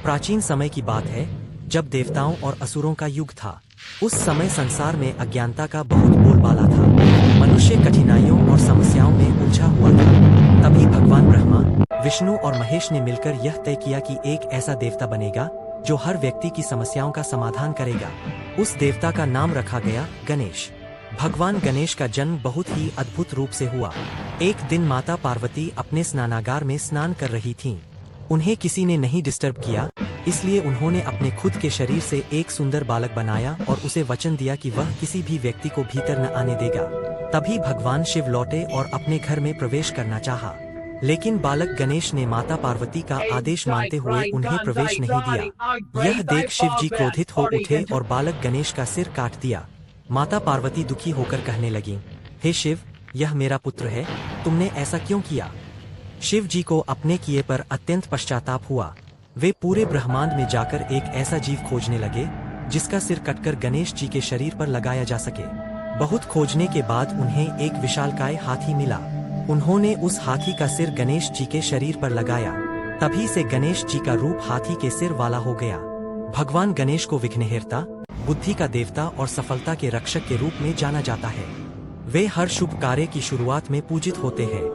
प्राचीन समय की बात है, जब देवताओं और असुरों का युग था। उस समय संसार में अज्ञानता का बहुत बोलबाला था। मनुष्य कठिनाइयों और समस्याओं में उलझा हुआ था। तभी भगवान ब्रह्मा, विष्णु और महेश ने मिलकर यह तय किया कि एक ऐसा देवता बनेगा जो हर व्यक्ति की समस्याओं का समाधान करेगा। उस देवता का नाम रखा गया गणेश। भगवान गणेश का जन्म बहुत ही अद्भुत रूप से हुआ। एक दिन माता पार्वती अपने स्नानागार में स्नान कर रही थीं। उन्हें किसी ने नहीं डिस्टर्ब किया, इसलिए उन्होंने अपने खुद के शरीर से एक सुंदर बालक बनाया और उसे वचन दिया कि वह किसी भी व्यक्ति को भीतर न आने देगा। तभी भगवान शिव लौटे और अपने घर में प्रवेश करना चाहा, लेकिन बालक गणेश ने माता पार्वती का आदेश मानते हुए उन्हें प्रवेश नहीं दिया। यह देख शिव जी क्रोधित हो उठे और बालक गणेश का सिर काट दिया। माता पार्वती दुखी होकर कहने लगीं, हे शिव, यह मेरा पुत्र है, तुमने ऐसा क्यों किया? शिव जी को अपने किए पर अत्यंत पश्चाताप हुआ। वे पूरे ब्रह्मांड में जाकर एक ऐसा जीव खोजने लगे जिसका सिर कटकर गणेश जी के शरीर पर लगाया जा सके। बहुत खोजने के बाद उन्हें एक विशालकाय हाथी मिला। उन्होंने उस हाथी का सिर गणेश जी के शरीर पर लगाया। तभी से गणेश जी का रूप हाथी के सिर वाला हो गया। भगवान गणेश को विघ्नहर्ता, बुद्धि का देवता और सफलता के रक्षक के रूप में जाना जाता है। वे हर शुभ कार्य की शुरुआत में पूजित होते हैं।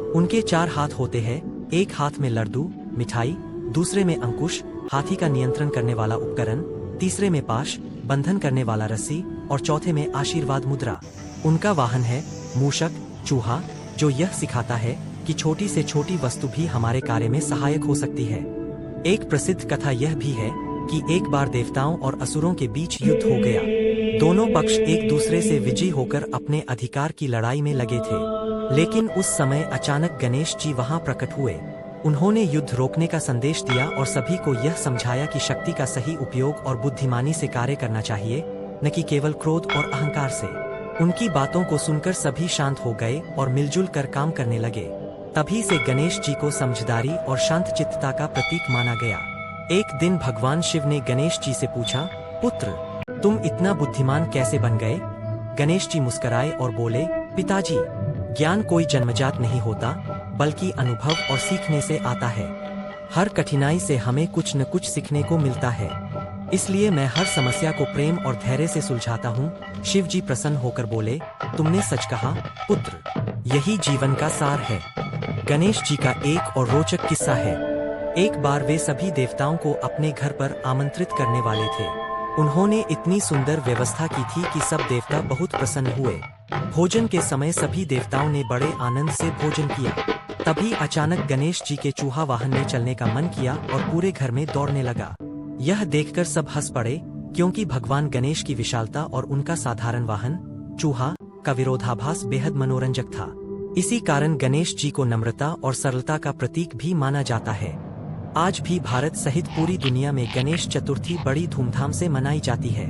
उनके 4 हाथ होते हैं, एक हाथ में लड्डू मिठाई, दूसरे में अंकुश हाथी का नियंत्रण करने वाला उपकरण, तीसरे में पाश बंधन करने वाला रस्सी और चौथे में आशीर्वाद मुद्रा। उनका वाहन है मूषक चूहा, जो यह सिखाता है कि छोटी से छोटी वस्तु भी हमारे कार्य में सहायक हो सकती है। एक प्रसिद्ध कथा यह भी है कि एक बार देवताओं और असुरों के बीच युद्ध हो गया। दोनों पक्ष एक दूसरे से विजयी होकर अपने अधिकार की लड़ाई में लगे थे। लेकिन उस समय अचानक गणेश जी वहां प्रकट हुए। उन्होंने युद्ध रोकने का संदेश दिया और सभी को यह समझाया कि शक्ति का सही उपयोग और बुद्धिमानी से कार्य करना चाहिए, न कि केवल क्रोध और अहंकार से। उनकी बातों को सुनकर सभी शांत हो गए और मिलजुल कर काम करने लगे। तभी से गणेश जी को समझदारी और शांत चित्तता का प्रतीक माना गया। एक दिन भगवान शिव ने गणेश जी से पूछा, पुत्र, तुम इतना बुद्धिमान कैसे बन गए? गणेश जी मुस्कुराए और बोले, पिताजी, ज्ञान कोई जन्मजात नहीं होता, बल्कि अनुभव और सीखने से आता है। हर कठिनाई से हमें कुछ न कुछ सीखने को मिलता है। इसलिए मैं हर समस्या को प्रेम और धैर्य से सुलझाता हूँ। शिव जी प्रसन्न होकर बोले, तुमने सच कहा पुत्र, यही जीवन का सार है। गणेश जी का एक और रोचक किस्सा है। एक बार वे सभी देवताओं को अपने घर पर आमंत्रित करने वाले थे। उन्होंने इतनी सुंदर व्यवस्था की थी कि सब देवता बहुत प्रसन्न हुए। भोजन के समय सभी देवताओं ने बड़े आनंद से भोजन किया। तभी अचानक गणेश जी के चूहा वाहन ने चलने का मन किया और पूरे घर में दौड़ने लगा। यह देखकर सब हंस पड़े, क्योंकि भगवान गणेश की विशालता और उनका साधारण वाहन चूहा का विरोधाभास बेहद मनोरंजक था। इसी कारण गणेश जी को नम्रता और सरलता का प्रतीक भी माना जाता है। आज भी भारत सहित पूरी दुनिया में गणेश चतुर्थी बड़ी धूमधाम से मनाई जाती है।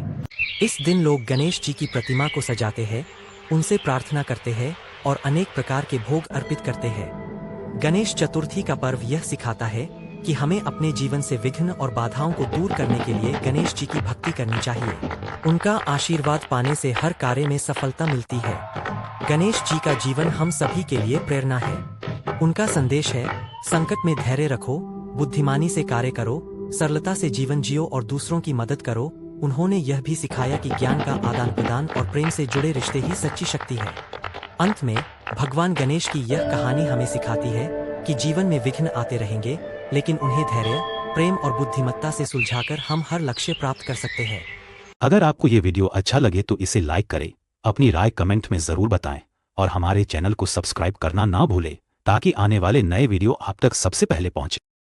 इस दिन लोग गणेश जी की प्रतिमा को सजाते हैं, उनसे प्रार्थना करते हैं और अनेक प्रकार के भोग अर्पित करते हैं। गणेश चतुर्थी का पर्व यह सिखाता है कि हमें अपने जीवन से विघ्न और बाधाओं को दूर करने के लिए गणेश जी की भक्ति करनी चाहिए। उनका आशीर्वाद पाने से हर कार्य में सफलता मिलती है। गणेश जी का जीवन हम सभी के लिए प्रेरणा है। उनका संदेश है, संकट में धैर्य रखो, बुद्धिमानी से कार्य करो, सरलता से जीवन जियो और दूसरों की मदद करो। उन्होंने यह भी सिखाया कि ज्ञान का आदान प्रदान और प्रेम से जुड़े रिश्ते ही सच्ची शक्ति है। अंत में भगवान गणेश की यह कहानी हमें सिखाती है कि जीवन में विघ्न आते रहेंगे, लेकिन उन्हें धैर्य, प्रेम और बुद्धिमत्ता से सुलझाकर हम हर लक्ष्य प्राप्त कर सकते हैं। अगर आपको ये वीडियो अच्छा लगे तो इसे लाइक करें, अपनी राय कमेंट में जरूर बताएं और हमारे चैनल को सब्सक्राइब करना ना भूलें, ताकि आने वाले नए वीडियो आप तक सबसे पहले पहुंचे।